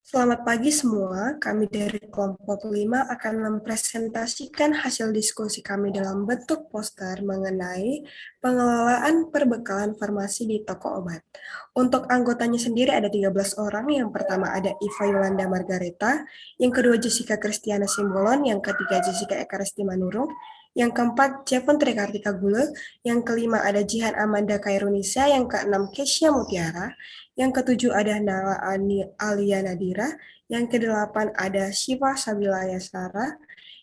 Selamat pagi semua, kami dari kelompok 5 akan mempresentasikan hasil diskusi kami dalam bentuk poster mengenai pengelolaan perbekalan farmasi di toko obat. Untuk anggotanya sendiri ada 13 orang, yang pertama ada Iva Yolanda Margareta, yang kedua Jessica Kristiana Simbolon, yang ketiga Jessica Ekaresti Manurung, yang keempat Jepun Trikartika Gule, yang kelima ada Jihan Amanda Kairunisa, yang keenam Kesia Mutiara, yang ketujuh ada Nala Alia Nadira, yang kedelapan ada Syifa Sabila Yasara,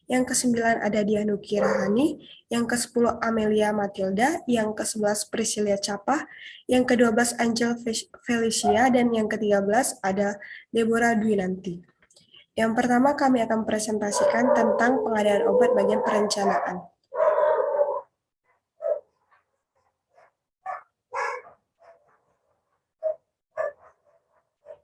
yang kesembilan ada Dianu Kirahani, yang ke-10 Amelia Matilda, yang ke-11 Priscilia Capah, yang ke-12 Angel Felicia, dan yang ke-13 ada Deborah Dwinanti. Yang pertama kami akan presentasikan tentang pengadaan obat bagian perencanaan.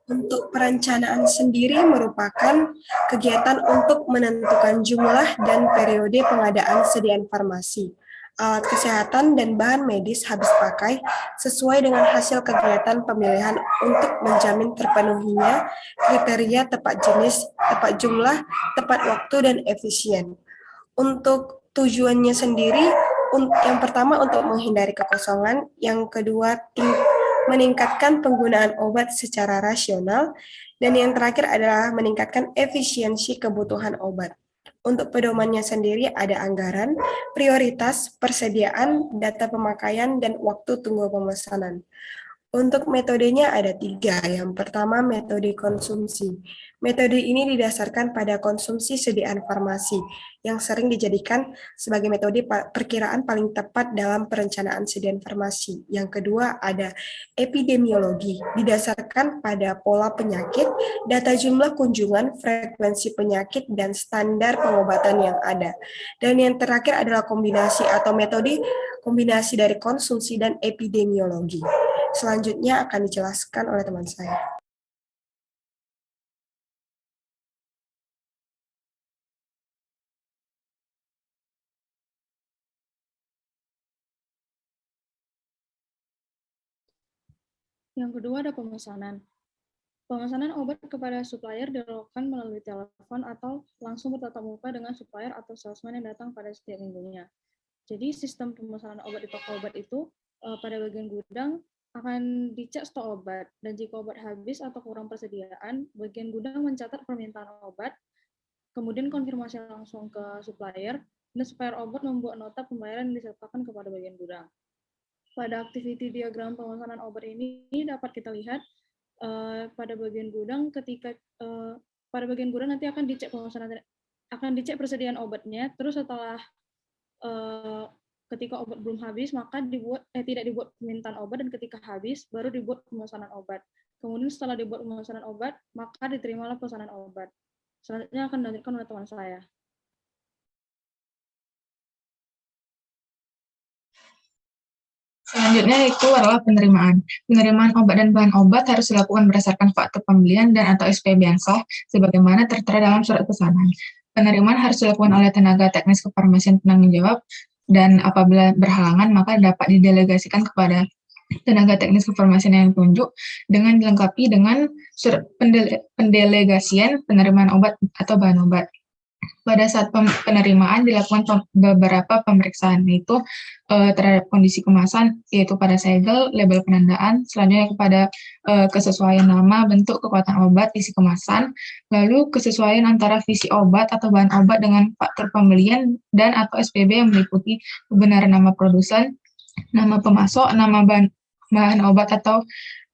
Untuk perencanaan sendiri merupakan kegiatan untuk menentukan jumlah dan periode pengadaan sediaan farmasi, alat kesehatan, dan bahan medis habis pakai sesuai dengan hasil kegiatan pemilihan untuk menjamin terpenuhinya kriteria tepat jenis, tepat jumlah, tepat waktu, dan efisien. Untuk tujuannya sendiri, yang pertama untuk menghindari kekosongan, yang kedua meningkatkan penggunaan obat secara rasional, dan yang terakhir adalah meningkatkan efisiensi kebutuhan obat. Untuk pedomannya sendiri ada anggaran, prioritas, persediaan, data pemakaian, dan waktu tunggu pemesanan. Untuk metodenya ada 3. Yang pertama, metode konsumsi. Metode ini didasarkan pada konsumsi sediaan farmasi, yang sering dijadikan sebagai metode perkiraan paling tepat dalam perencanaan sediaan farmasi. Yang kedua, ada epidemiologi, didasarkan pada pola penyakit, data jumlah kunjungan, frekuensi penyakit, dan standar pengobatan yang ada. Dan yang terakhir adalah kombinasi atau metode kombinasi dari konsumsi dan epidemiologi. Selanjutnya akan dijelaskan oleh teman saya. Yang kedua ada pemesanan. Pemesanan obat kepada supplier dilakukan melalui telepon atau langsung bertatap muka dengan supplier atau salesman yang datang pada setiap minggunya. Jadi sistem pemesanan obat di toko obat itu pada bagian gudang akan dicek stok obat, dan jika obat habis atau kurang persediaan, bagian gudang mencatat permintaan obat, kemudian konfirmasi langsung ke supplier, dan supplier obat membuat nota pembayaran yang disertakan kepada bagian gudang. Pada activity diagram pemesanan obat ini dapat kita lihat pada bagian gudang pada bagian gudang nanti akan dicek persediaan obatnya, terus setelah ketika obat belum habis maka tidak dibuat permintaan obat, dan ketika habis baru dibuat pemesanan obat. Kemudian setelah dibuat pemesanan obat maka diterimalah pesanan obat. Selanjutnya akan dilanjutkan oleh teman saya. Selanjutnya itu adalah penerimaan. Penerimaan obat dan bahan obat harus dilakukan berdasarkan fakta pembelian dan atau SPB yang sah, sebagaimana tertera dalam surat pesanan. Penerimaan harus dilakukan oleh tenaga teknis kefarmasian penanggung jawab, dan apabila berhalangan maka dapat didelegasikan kepada tenaga teknis kefarmasian yang ditunjuk dengan dilengkapi dengan surat pendelegasian penerimaan obat atau bahan obat. Pada saat penerimaan dilakukan beberapa pemeriksaan, yaitu terhadap kondisi kemasan, yaitu pada segel, label penandaan, selanjutnya kepada kesesuaian nama, bentuk, kekuatan obat, isi kemasan, lalu kesesuaian antara visi obat atau bahan obat dengan faktor pembelian dan atau SPB yang meliputi kebenaran nama produsen, nama pemasok, nama bahan obat atau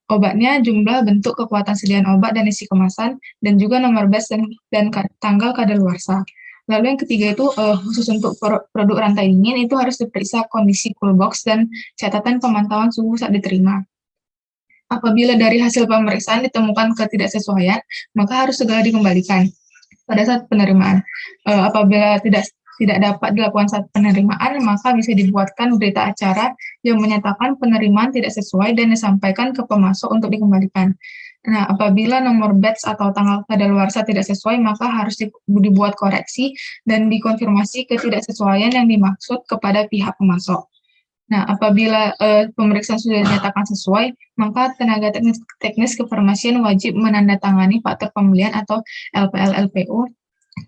obatnya, jumlah, bentuk, kekuatan sediaan obat, dan isi kemasan, dan juga nomor batch dan tanggal kadaluarsa. Lalu yang ketiga itu khusus untuk produk rantai dingin itu harus diperiksa kondisi cool box dan catatan pemantauan suhu saat diterima. Apabila dari hasil pemeriksaan ditemukan ketidaksesuaian, maka harus segera dikembalikan pada saat penerimaan. Apabila tidak dapat dilakukan saat penerimaan, maka bisa dibuatkan berita acara yang menyatakan penerimaan tidak sesuai dan disampaikan ke pemasok untuk dikembalikan. Nah, apabila nomor batch atau tanggal kadaluarsa tidak sesuai, maka harus dibuat koreksi dan dikonfirmasi ketidaksesuaian yang dimaksud kepada pihak pemasok. Nah, apabila pemeriksaan sudah dinyatakan sesuai, maka tenaga teknis kefarmasian wajib menandatangani faktur pembelian atau LPL LPO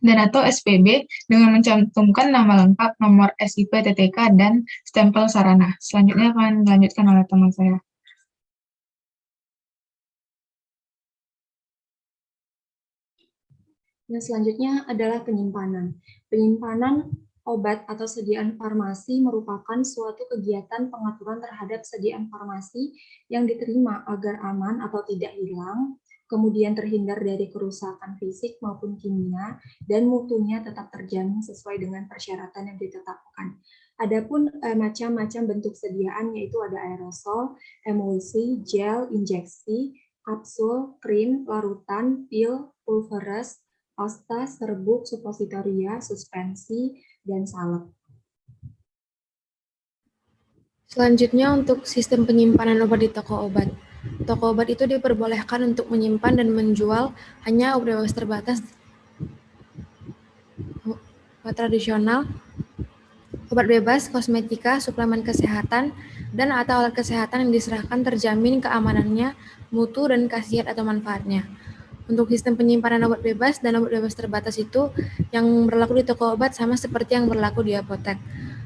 dan atau SPB dengan mencantumkan nama lengkap, nomor SIP TTK, dan stempel sarana. Selanjutnya akan dilanjutkan oleh teman saya. Yang selanjutnya adalah penyimpanan. Penyimpanan obat atau sediaan farmasi merupakan suatu kegiatan pengaturan terhadap sediaan farmasi yang diterima agar aman atau tidak hilang, kemudian terhindar dari kerusakan fisik maupun kimia, dan mutunya tetap terjamin sesuai dengan persyaratan yang ditetapkan. Adapun macam-macam bentuk sediaan yaitu ada aerosol, emulsi, gel, injeksi, kapsul, krim, larutan, pil, pulveres, pasta, serbuk, supositoria, suspensi, dan salep. Selanjutnya untuk sistem penyimpanan obat di toko obat. Toko obat itu diperbolehkan untuk menyimpan dan menjual hanya obat bebas terbatas obat tradisional, obat bebas, kosmetika, suplemen kesehatan, dan atau alat kesehatan yang diserahkan terjamin keamanannya, mutu, dan khasiat atau manfaatnya. Untuk sistem penyimpanan obat bebas dan obat bebas terbatas itu yang berlaku di toko obat sama seperti yang berlaku di apotek.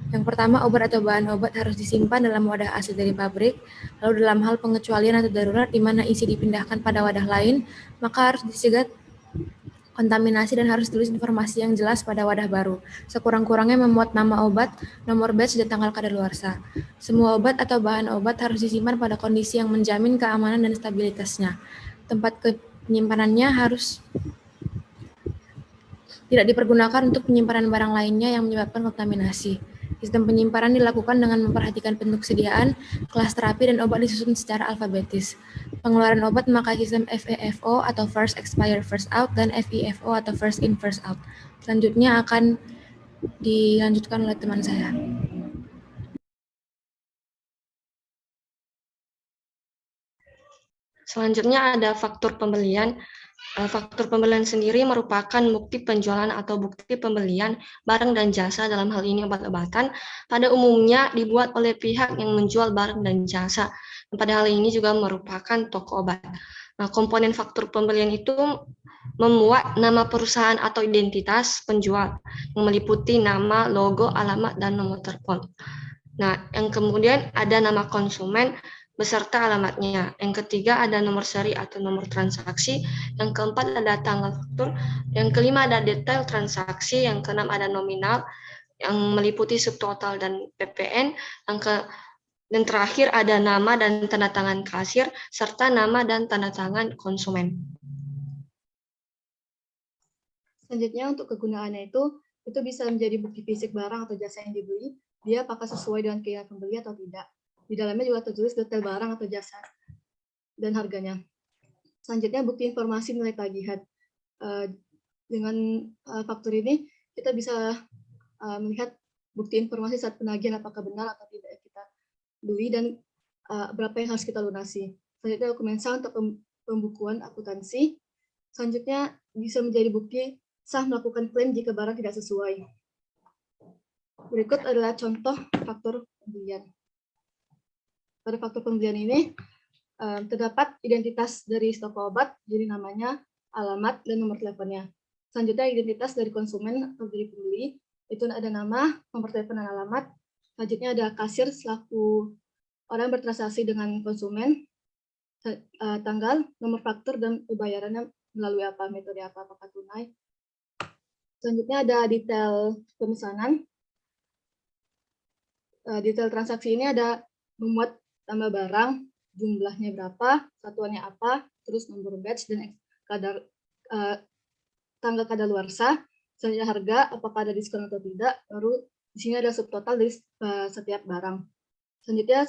Yang pertama, obat atau bahan obat harus disimpan dalam wadah asli dari pabrik. Lalu dalam hal pengecualian atau darurat di mana isi dipindahkan pada wadah lain, maka harus dicegah kontaminasi dan harus tulis informasi yang jelas pada wadah baru. Sekurang-kurangnya memuat nama obat, nomor batch, dan tanggal kadaluarsa. Semua obat atau bahan obat harus disimpan pada kondisi yang menjamin keamanan dan stabilitasnya. Tempat penyimpanannya harus tidak dipergunakan untuk penyimpanan barang lainnya yang menyebabkan kontaminasi. Sistem penyimpanan dilakukan dengan memperhatikan bentuk sediaan, kelas terapi, dan obat disusun secara alfabetis. Pengeluaran obat memakai sistem FEFO atau First Expire First Out dan FIFO atau First In First Out. Selanjutnya akan dilanjutkan oleh teman saya. Selanjutnya ada faktur pembelian. Faktur pembelian sendiri merupakan bukti penjualan atau bukti pembelian barang dan jasa, dalam hal ini obat-obatan, pada umumnya dibuat oleh pihak yang menjual barang dan jasa. Dan pada hal ini juga merupakan toko obat. Nah, komponen faktur pembelian itu memuat nama perusahaan atau identitas penjual yang meliputi nama, logo, alamat, dan nomor telepon. Nah, yang kemudian ada nama konsumen beserta alamatnya. Yang ketiga ada nomor seri atau nomor transaksi. Yang keempat ada tanggal faktur. Yang kelima ada detail transaksi. Yang keenam ada nominal yang meliputi subtotal dan PPN. Dan terakhir ada nama dan tanda tangan kasir serta nama dan tanda tangan konsumen. Selanjutnya untuk kegunaannya itu bisa menjadi bukti fisik barang atau jasa yang dibeli, dia apakah sesuai dengan keinginan pembeli atau tidak. Di dalamnya juga tertulis detail barang atau jasa dan harganya. Selanjutnya bukti informasi nilai tagihan. Dengan faktur ini kita bisa melihat bukti informasi saat penagihan apakah benar atau tidak kita beli dan berapa yang harus kita lunasi. Selanjutnya dokumen sah untuk pembukuan akuntansi. Selanjutnya bisa menjadi bukti sah melakukan klaim jika barang tidak sesuai. Berikut adalah contoh faktur pembelian. Pada faktur pembelian ini terdapat identitas dari toko obat, jadi namanya, alamat, dan nomor teleponnya. Selanjutnya identitas dari konsumen atau dari pembeli, itu ada nama, nomor telepon, dan alamat. Selanjutnya ada kasir selaku orang bertransaksi dengan konsumen, tanggal, nomor faktur, dan pembayarannya melalui apa, metode apa, apakah tunai. Selanjutnya ada detail pemesanan. Detail transaksi ini ada memuat tambah barang, jumlahnya berapa, satuannya apa, terus nomor batch dan tanggal kadaluarsa, selanjutnya harga, apakah ada diskon atau tidak, baru di sini ada subtotal dari setiap barang. Selanjutnya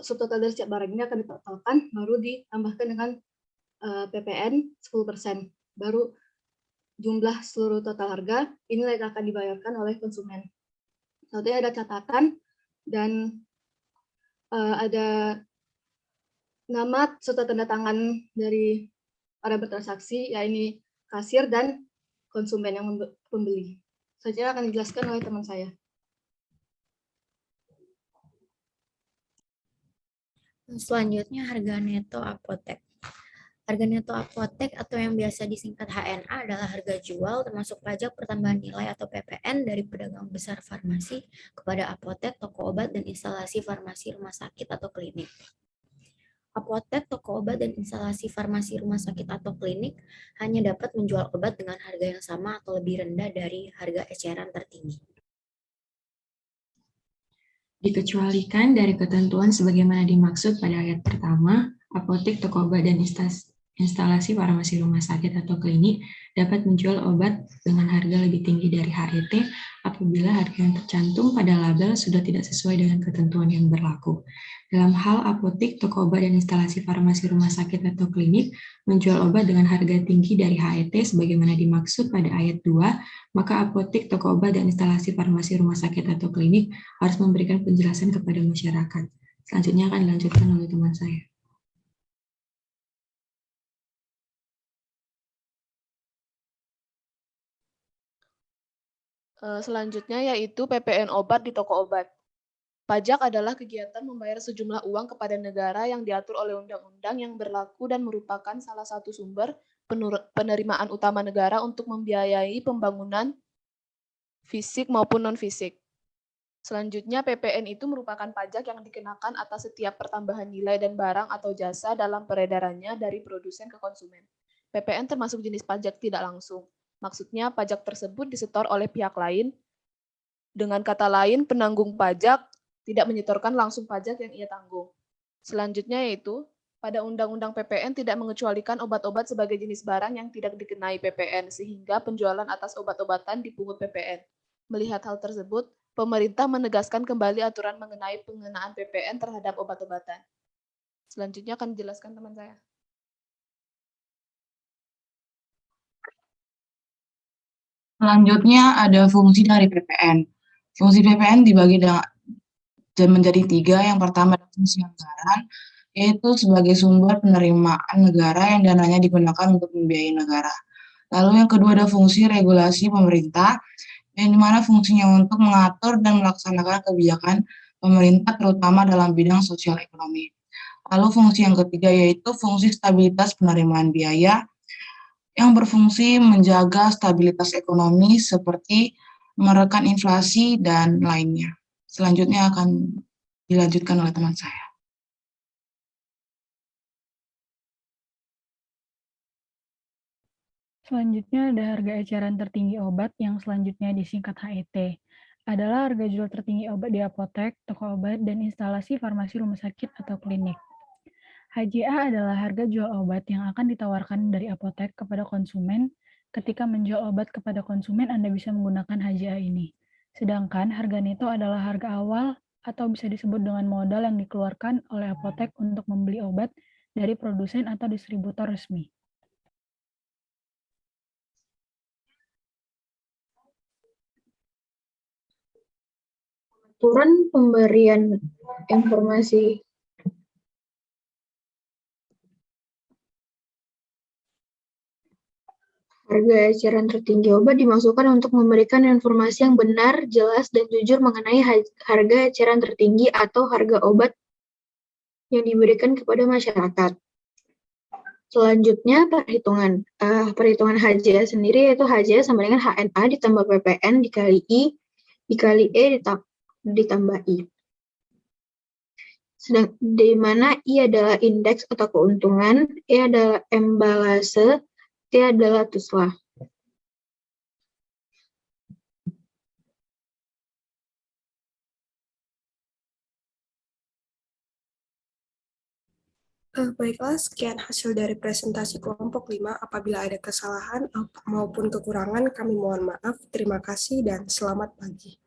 subtotal dari setiap barang ini akan ditotalkan, baru ditambahkan dengan PPN 10%, baru jumlah seluruh total harga, inilah yang akan dibayarkan oleh konsumen. Selanjutnya ada catatan dan ada nama serta tanda tangan dari para bertransaksi, yaitu kasir dan konsumen yang pembeli. Selanjutnya akan dijelaskan oleh teman saya. Selanjutnya harga neto apotek. Harga neto apotek atau yang biasa disingkat HNA adalah harga jual termasuk pajak pertambahan nilai atau PPN dari pedagang besar farmasi kepada apotek, toko obat, dan instalasi farmasi rumah sakit atau klinik. Apotek, toko obat, dan instalasi farmasi rumah sakit atau klinik hanya dapat menjual obat dengan harga yang sama atau lebih rendah dari harga eceran tertinggi. Dikecualikan dari ketentuan sebagaimana dimaksud pada ayat pertama, apotek, toko obat, dan instalasi farmasi rumah sakit atau klinik dapat menjual obat dengan harga lebih tinggi dari HET apabila harga yang tercantum pada label sudah tidak sesuai dengan ketentuan yang berlaku. Dalam hal apotek, toko obat, dan instalasi farmasi rumah sakit atau klinik menjual obat dengan harga tinggi dari HET sebagaimana dimaksud pada ayat 2, maka apotek, toko obat, dan instalasi farmasi rumah sakit atau klinik harus memberikan penjelasan kepada masyarakat. Selanjutnya akan dilanjutkan oleh teman saya. Selanjutnya yaitu PPN obat di toko obat. Pajak adalah kegiatan membayar sejumlah uang kepada negara yang diatur oleh undang-undang yang berlaku dan merupakan salah satu sumber penerimaan utama negara untuk membiayai pembangunan fisik maupun non-fisik. Selanjutnya, PPN itu merupakan pajak yang dikenakan atas setiap pertambahan nilai dan barang atau jasa dalam peredarannya dari produsen ke konsumen. PPN termasuk jenis pajak tidak langsung. Maksudnya, pajak tersebut disetor oleh pihak lain. Dengan kata lain, penanggung pajak tidak menyetorkan langsung pajak yang ia tanggung. Selanjutnya yaitu, pada Undang-Undang PPN tidak mengecualikan obat-obat sebagai jenis barang yang tidak dikenai PPN, sehingga penjualan atas obat-obatan dipungut PPN. Melihat hal tersebut, pemerintah menegaskan kembali aturan mengenai pengenaan PPN terhadap obat-obatan. Selanjutnya akan dijelaskan teman saya. Selanjutnya ada fungsi dari PPN. Fungsi PPN dibagi menjadi 3. Yang pertama adalah fungsi anggaran, yaitu sebagai sumber penerimaan negara yang dananya digunakan untuk membiayai negara. Lalu yang kedua ada fungsi regulasi pemerintah, yang dimana fungsinya untuk mengatur dan melaksanakan kebijakan pemerintah terutama dalam bidang sosial ekonomi. Lalu fungsi yang ketiga yaitu fungsi stabilitas penerimaan biaya, yang berfungsi menjaga stabilitas ekonomi seperti menekan inflasi dan lainnya. Selanjutnya akan dilanjutkan oleh teman saya. Selanjutnya ada harga eceran tertinggi obat yang selanjutnya disingkat HET. Adalah harga jual tertinggi obat di apotek, toko obat, dan instalasi farmasi rumah sakit atau klinik. HJA adalah harga jual obat yang akan ditawarkan dari apotek kepada konsumen. Ketika menjual obat kepada konsumen, Anda bisa menggunakan HJA ini. Sedangkan harga neto adalah harga awal atau bisa disebut dengan modal yang dikeluarkan oleh apotek untuk membeli obat dari produsen atau distributor resmi. Aturan pemberian informasi. Harga eceran tertinggi obat dimaksudkan untuk memberikan informasi yang benar, jelas, dan jujur mengenai harga eceran tertinggi atau harga obat yang diberikan kepada masyarakat. Selanjutnya perhitungan. Perhitungan HJA sendiri yaitu HJA sama dengan HNA ditambah PPN dikali I dikali E ditambah I. Di mana I adalah indeks atau keuntungan, E adalah embalase, T adalah tuslah. Baiklah, sekian hasil dari presentasi kelompok 5. Apabila ada kesalahan maupun kekurangan, kami mohon maaf. Terima kasih dan selamat pagi.